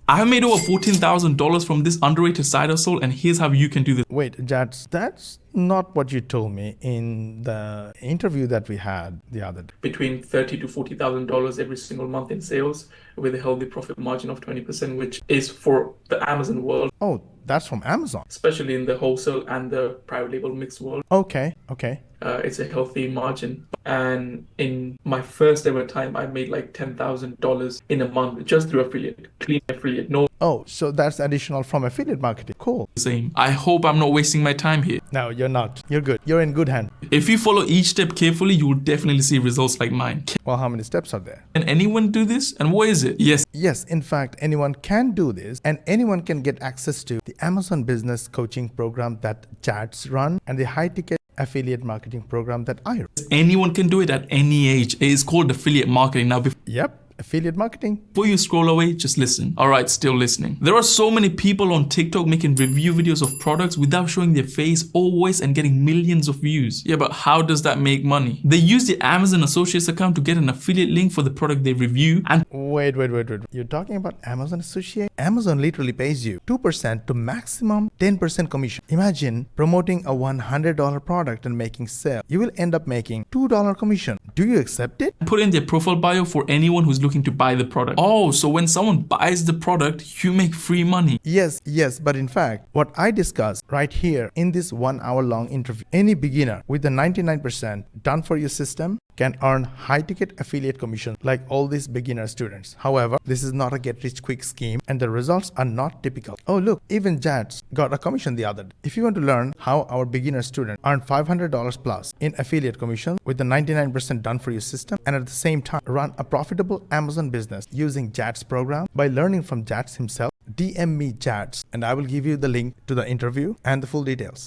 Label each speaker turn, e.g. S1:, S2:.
S1: I have made over $14,000 from this underrated side hustle, and here's how you can do this.
S2: Wait, that's not what you told me in the interview that we had the other day.
S1: Between $30,000 to $40,000 every single month in sales with a healthy profit margin of 20%, which is for the Amazon world,
S2: Oh, that's from Amazon.
S1: especially in the wholesale and the private label mixed world.
S2: Okay.
S1: It's a healthy margin. And in my first ever time, I made like $10,000 in a month just through affiliate, clean affiliate, no
S2: Oh, so that's additional from affiliate marketing. Cool.
S1: same. I hope I'm not wasting my time here.
S2: No, you're not. You're good. You're in good hand.
S1: If you follow each step carefully, you will definitely see results like mine.
S2: Well, how many steps are there?
S1: Can anyone do this? And what is it? Yes,
S2: Yes, in fact, anyone can do this, and anyone can get access to the Amazon business coaching program that Chats run and the high ticket affiliate marketing program that I run.
S1: anyone can do it at any age. It is called affiliate marketing. Now,
S2: Yep, affiliate marketing.
S1: before you scroll away, just listen. All right, still listening. There are so many people on TikTok making review videos of products without showing their face or voice and getting millions of views. Yeah, but how does that make money? They use the Amazon Associates account to get an affiliate link for the product they review, and
S2: Wait. You're talking about Amazon Associate? Amazon literally pays you 2% to maximum 10% commission. Imagine promoting a $100 product and making sale. You will end up making $2 commission. Do you accept it?
S1: put in their profile bio for anyone who's looking to buy the product. Oh, so when someone buys the product, you make free money.
S2: Yes, but in fact, what I discussed right here in this 1 hour long interview, any beginner with the 99% done for you system can earn high ticket affiliate commission like all these beginner students. However, this is not a get rich quick scheme and the results are not typical. Oh look, even Jats got a commission the other day. If you want to learn how our beginner student earn $500 plus in affiliate commission with the 99% done for you system and at the same time run a profitable Amazon business using Jats program by learning from Jats himself, DM me Jats and I will give you the link to the interview and the full details.